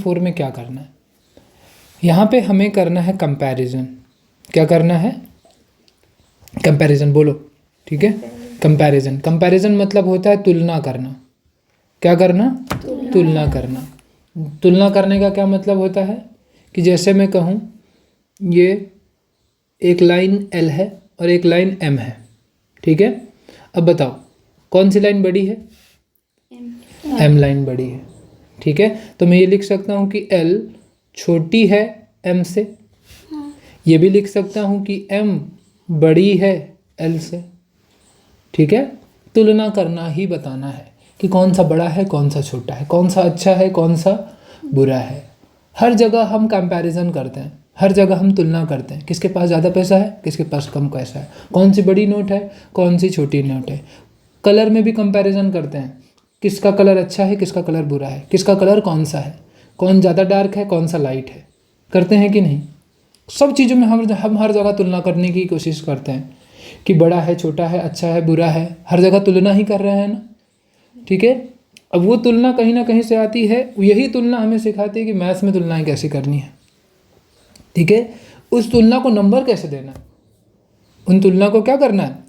4 में क्या करना है? यहाँ पे हमें करना है कंपैरिजन। क्या करना है? कंपैरिजन बोलो, ठीक है। कंपैरिजन, कंपैरिजन मतलब होता है तुलना करना। क्या करना? तुलना करना। तुलना करने का क्या मतलब होता है कि जैसे मैं कहूँ ये एक लाइन L है और एक लाइन M है, ठीक है। अब बताओ कौन सी लाइन बड़ी है? M लाइन बड़ी है, ठीक है। तो मैं ये लिख सकता हूँ कि L छोटी है M से। ये भी लिख सकता हूँ कि M बड़ी है L से, ठीक है। तुलना करना ही बताना है कि कौन सा बड़ा है, कौन सा छोटा है, कौन सा अच्छा है, कौन सा बुरा है। हर जगह हम कंपैरिजन करते हैं, हर जगह हम तुलना करते हैं, किसके पास ज़्यादा पैसा है, किसके पास कम पैसा है, कौन सी बड़ी नोट है, कौन सी छोटी नोट है। कलर में भी कंपैरिजन करते हैं, किसका कलर अच्छा है, किसका कलर बुरा है, किसका कलर कौन सा है, कौन ज़्यादा डार्क है, कौन सा लाइट है। करते हैं कि नहीं? सब चीज़ों में हम हर जगह तुलना करने की कोशिश करते हैं कि बड़ा है, छोटा है, अच्छा है, बुरा है, हर जगह तुलना ही कर रहे हैं ना, ठीक है। अब वो तुलना कहीं ना कहीं से आती है, यही तुलना हमें सिखाती है कि मैथ्स में तुलनाएं कैसे करनी है, ठीक है। उस तुलना को नंबर कैसे देना है, उन तुलना को क्या करना है?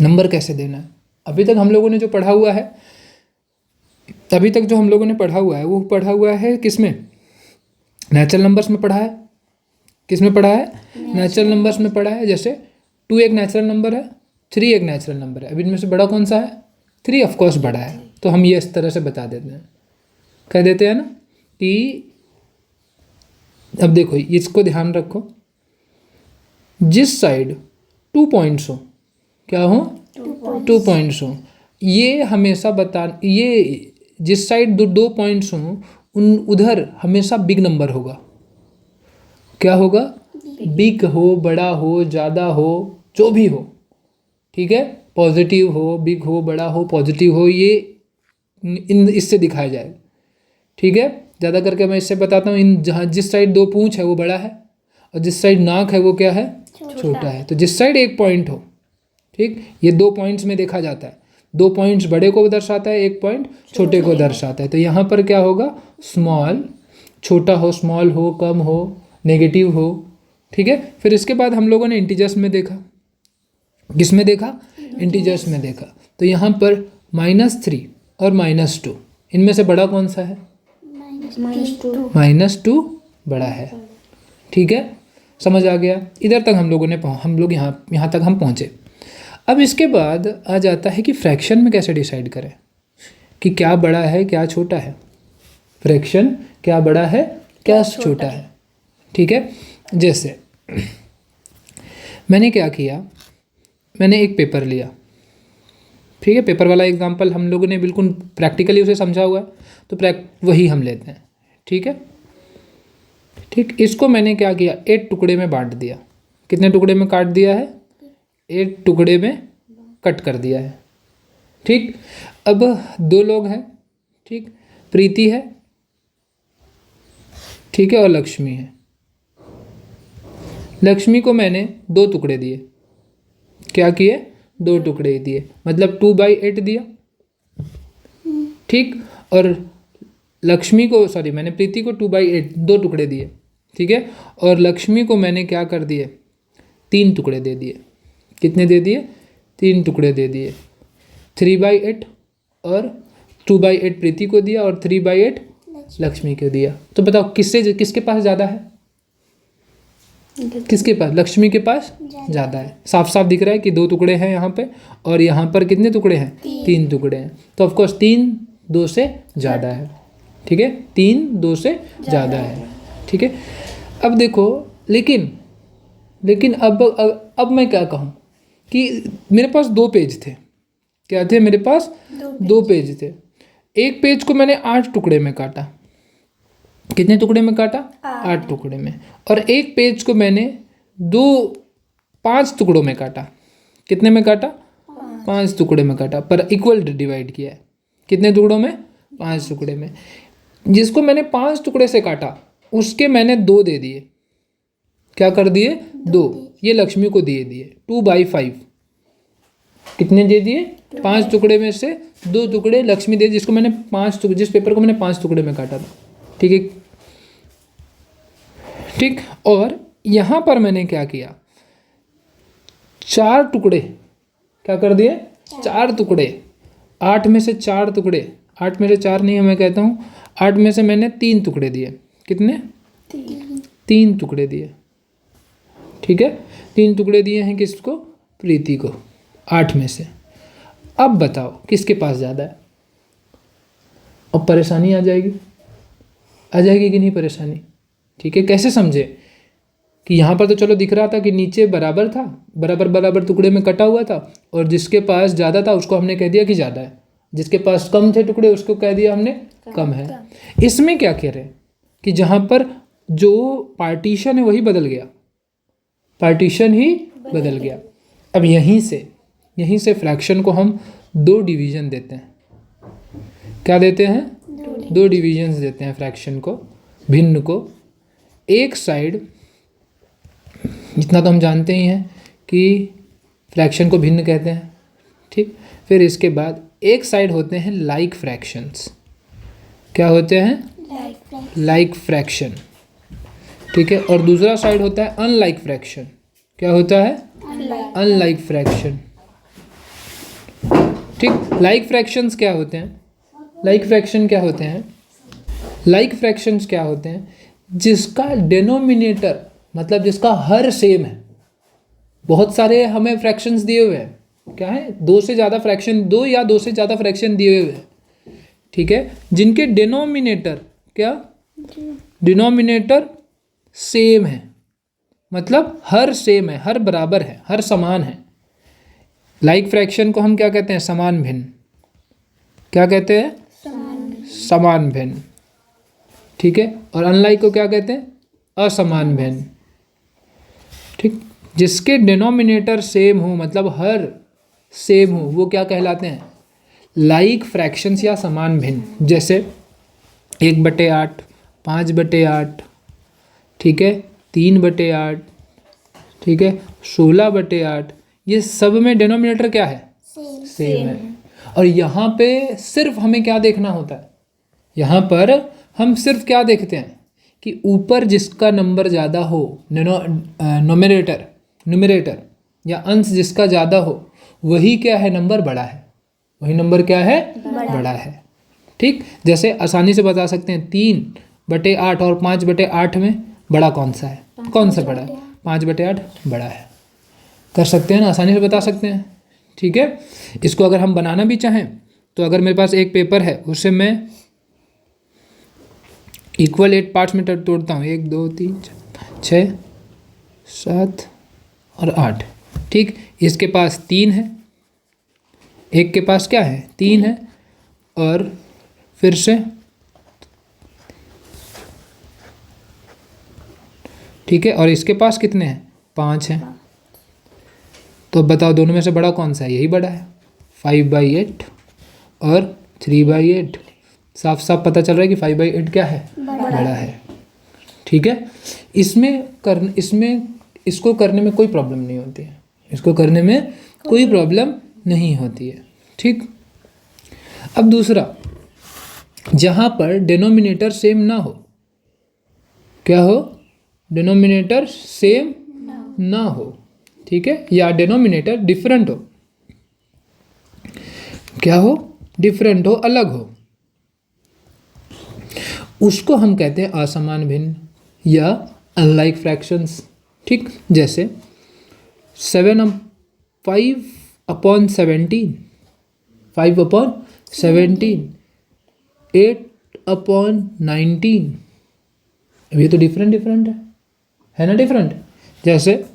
नंबर कैसे देना है। अभी तक हम लोगों ने जो पढ़ा हुआ है, अभी तक जो हम लोगों ने पढ़ा हुआ है वो पढ़ा हुआ है किस में? नेचुरल नंबर्स में पढ़ा है। किस में पढ़ा है? नेचुरल नंबर्स में पढ़ा है। जैसे 2 एक नेचुरल नंबर है, 3 एक नेचुरल नंबर है। अब इनमें से बड़ा कौन सा है? 3 ऑफ कोर्स बड़ा है। तो हम ये इस तरह से बता देते हैं, कह देते हैं ना कि अब देखो इसको ध्यान रखो, जिस साइड 2 पॉइंट्स हो, क्या हो? 2 पॉइंट्स हो, ये हमेशा ये जिस साइड दो पॉइंट्स हों उधर हमेशा बिग नंबर होगा। क्या होगा? बिग हो, बड़ा हो, ज़्यादा हो, जो भी हो, ठीक है। पॉजिटिव हो, बिग हो, बड़ा हो, पॉजिटिव हो, ये इससे दिखाया जाएगा, ठीक है। ज़्यादा करके मैं इससे बताता हूँ, इन जहाँ जिस साइड 2 पूँछ है वो बड़ा है और जिस साइड नाक है वो क्या है? छोटा है। तो जिस साइड 1 पॉइंट हो, ठीक, ये 2 पॉइंट्स में देखा जाता है। 2 पॉइंट्स बड़े को दर्शाता है, 1 पॉइंट छोटे को दर्शाता है। तो यहाँ पर क्या होगा? स्मॉल, छोटा हो, स्मॉल हो, कम हो, नेगेटिव हो, ठीक है। फिर इसके बाद हम लोगों ने इंटीजर्स में देखा। किस में देखा? इंटीजर्स में देखा। तो यहाँ पर -3 और -2, इनमें से बड़ा कौन सा है? -2 बड़ा है, ठीक है। समझ आ गया? इधर तक हम लोगों ने हम लोग यहाँ तक हम पहुँचे। अब इसके बाद आ जाता है कि फ्रैक्शन में कैसे डिसाइड करें कि क्या बड़ा है, क्या छोटा है। फ्रैक्शन क्या बड़ा है, क्या छोटा है, ठीक है। जैसे मैंने क्या किया, मैंने एक पेपर लिया, ठीक है। पेपर वाला एग्जांपल हम लोगों ने बिल्कुल प्रैक्टिकली उसे समझा हुआ है, तो वही हम लेते हैं, ठीक है। ठीक, इसको मैंने क्या किया, 8 टुकड़े में बांट दिया। कितने टुकड़े में काट दिया है? 8 टुकड़े में कट कर दिया है, ठीक। अब 2 लोग हैं, ठीक, प्रीति है, ठीक है, और लक्ष्मी है। लक्ष्मी को मैंने 2 टुकड़े दिए। क्या किए? 2 टुकड़े दिए, मतलब 2/8 दिया, ठीक। और लक्ष्मी को, सॉरी, मैंने प्रीति को 2/8 2 टुकड़े दिए, ठीक है। और लक्ष्मी को मैंने क्या कर दिए? 3 टुकड़े दे दिए। कितने दे दिए? 3 टुकड़े दे दिए। 3/8 और 2/8 प्रीति को दिया और 3/8 लक्ष्मी को दिया। तो बताओ किसके पास ज़्यादा है? किसके पास? लक्ष्मी के पास ज़्यादा है। साफ साफ दिख रहा है कि 2 टुकड़े हैं यहाँ पे, और यहाँ पर कितने टुकड़े हैं? 3 टुकड़े हैं। तो ऑफकोर्स 3 2 से ज़्यादा है, ठीक है। 3 2 से ज़्यादा है, ठीक है। अब देखो, लेकिन अब मैं क्या कहूँ कि मेरे पास 2 पेज थे। क्या थे मेरे पास? 2 पेज थे। एक पेज को मैंने 8 टुकड़े में काटा। कितने टुकड़े में काटा? 8 टुकड़े में। और एक पेज को मैंने 5 टुकड़ों में काटा। कितने में काटा? 5 टुकड़े में काटा, पर इक्वल डिवाइड किया है। कितने टुकड़ों में? 5 टुकड़े में। जिसको मैंने 5 टुकड़े से काटा उसके मैंने 2 दे दिए। क्या कर दिए? 2। ये लक्ष्मी को दिए 2/5। कितने दे दिए? 5 टुकड़े में से 2 टुकड़े लक्ष्मी दे, जिसको मैंने जिस पेपर को मैंने 5 टुकड़े में काटा था, ठीक है, ठीक। और यहाँ पर मैंने क्या किया, 4 टुकड़े क्या कर दिए, 4 टुकड़े, 8 में से 4 टुकड़े, 8 में से 4 नहीं, मैं कहता हूँ 8 में से मैंने 3 टुकड़े दिए। कितने, 3 टुकड़े दिए, ठीक है। 3 टुकड़े दिए हैं किसको, प्रीति को, 8 में से। अब बताओ किसके पास ज़्यादा है। अब परेशानी आ जाएगी, आ जाएगी कि नहीं परेशानी, ठीक है। कैसे समझे कि यहाँ पर तो चलो दिख रहा था कि नीचे बराबर था, बराबर बराबर टुकड़े में कटा हुआ था, और जिसके पास ज़्यादा था उसको हमने कह दिया कि ज़्यादा है, जिसके पास कम थे टुकड़े उसको कह दिया हमने कम है। इसमें क्या कह रहे हैं कि जहाँ पर जो पार्टीशन है वही बदल गया, पार्टीशन ही बदल गया। अब यहीं से फ्रैक्शन को हम 2 डिवीज़न देते हैं। क्या देते हैं, 2 डिवीजन्स देते हैं फ्रैक्शन को, भिन्न को। एक साइड, इतना तो हम जानते ही हैं कि फ्रैक्शन को भिन्न कहते हैं, ठीक। फिर इसके बाद एक साइड होते हैं लाइक फ्रैक्शंस। क्या होते हैं, लाइक फ्रैक्शन, ठीक है। और दूसरा साइड होता है अनलाइक फ्रैक्शन। क्या होता है, अनलाइक फ्रैक्शन, ठीक। लाइक फ्रैक्शंस क्या होते हैं, लाइक फ्रैक्शन क्या होते हैं, लाइक फ्रैक्शंस क्या होते हैं, जिसका डिनोमिनेटर मतलब जिसका हर सेम है। बहुत सारे हमें फ्रैक्शंस दिए हुए हैं, क्या है, 2 से ज़्यादा फ्रैक्शन, 2 या 2 से ज़्यादा फ्रैक्शन दिए हुए हैं, ठीक है, जिनके डिनोमिनेटर क्या, डिनोमिनेटर सेम है, मतलब हर सेम है, हर बराबर है, हर समान है। लाइक फ्रैक्शन को हम क्या कहते हैं, समान भिन्न। क्या कहते हैं, समान भिन्न, ठीक है। और अनलाइक को क्या कहते हैं, असमान भिन्न, ठीक। जिसके डिनोमिनेटर सेम हो, मतलब हर सेम हो, वो क्या कहलाते हैं, लाइक फ्रैक्शंस या समान भिन्न। जैसे 1/8, 5/8, ठीक है, 3/8, ठीक है, 16/8, ये सब में डिनोमिनेटर क्या है, सेम है। और यहाँ पे सिर्फ हमें क्या देखना होता है, यहाँ पर हम सिर्फ क्या देखते हैं कि ऊपर जिसका नंबर ज़्यादा हो, न्यूमरेटर या अंश जिसका ज़्यादा हो, वही क्या है, नंबर बड़ा है, वही नंबर क्या है, बड़ा है, ठीक। जैसे आसानी से बता सकते हैं 3/8 और 5/8 में बड़ा कौन सा है, कौन सा बड़ा है, 5/8 बड़ा है। कर सकते हैं ना, आसानी से बता सकते हैं, ठीक है। इसको अगर हम बनाना भी चाहें तो अगर मेरे पास एक पेपर है, उससे मैं इक्वल 8 पार्ट्स में तोड़ता हूँ, 1 2 3 4 6 7 और 8, ठीक। इसके पास 3 है, एक के पास क्या है, 3 है, और फिर से, ठीक है, और इसके पास कितने हैं, 5 हैं। तो बताओ दोनों में से बड़ा कौन सा है, यही बड़ा है, 5/8 और 3/8। साफ साफ पता चल रहा है कि 5/8 क्या है, बड़ा है, ठीक है। इसमें इसको करने में कोई प्रॉब्लम नहीं होती है, इसको करने में कोई प्रॉब्लम नहीं होती है, ठीक। अब दूसरा, जहाँ पर डिनोमिनेटर सेम ना हो, क्या हो, डिनोमिनेटर सेम ना हो, ठीक है, या डिनोमिनेटर डिफरेंट हो, क्या हो, डिफरेंट हो, अलग हो, उसको हम कहते हैं असमान भिन्न या अनलाइक फ्रैक्शंस, ठीक। जैसे 5/17, 5/17, 8/19, अब ये तो डिफरेंट है ना, डिफरेंट। जैसे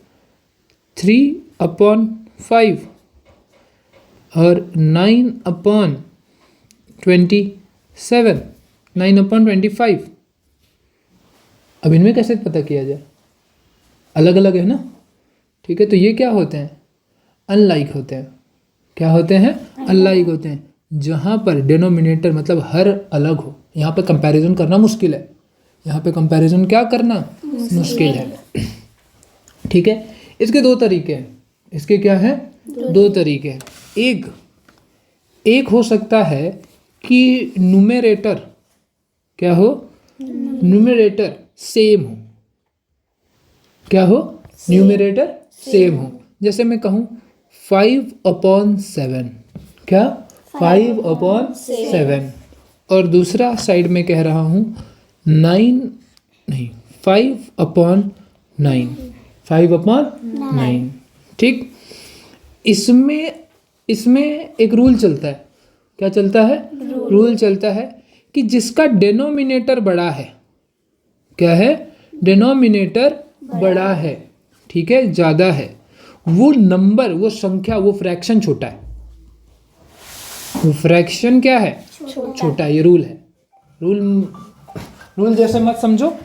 3/5 और 9/27, 9/25। अब इनमें कैसे पता किया जाए, अलग अलग है ना, ठीक है। तो ये क्या होते हैं, अनलाइक होते हैं। क्या होते हैं, अनलाइक होते हैं, जहाँ पर डिनोमिनेटर मतलब हर अलग हो। यहाँ पे कंपैरिजन करना मुश्किल है, यहाँ पे कंपैरिजन क्या करना मुश्किल है, ठीक है। इसके 2 तरीके हैं, इसके क्या है, 2 तरीके हैं। एक हो सकता है कि न्यूमरेटर क्या हो, न्यूमरेटर सेम हो। क्या हो? न्यूमरेटर सेम हो। जैसे मैं कहूँ 5/7, क्या? 5/7। और दूसरा साइड में कह रहा हूँ 5/9, 5/9। ठीक। इसमें एक रूल चलता है। क्या चलता है? रूल चलता है कि जिसका डिनोमिनेटर बड़ा है, क्या है? डिनोमिनेटर बड़ा है, ठीक है, ज़्यादा है, वो नंबर, वो संख्या, वो फ्रैक्शन छोटा है। वो फ्रैक्शन क्या है? छोटा है। ये रूल है। रूल जैसे मत समझो,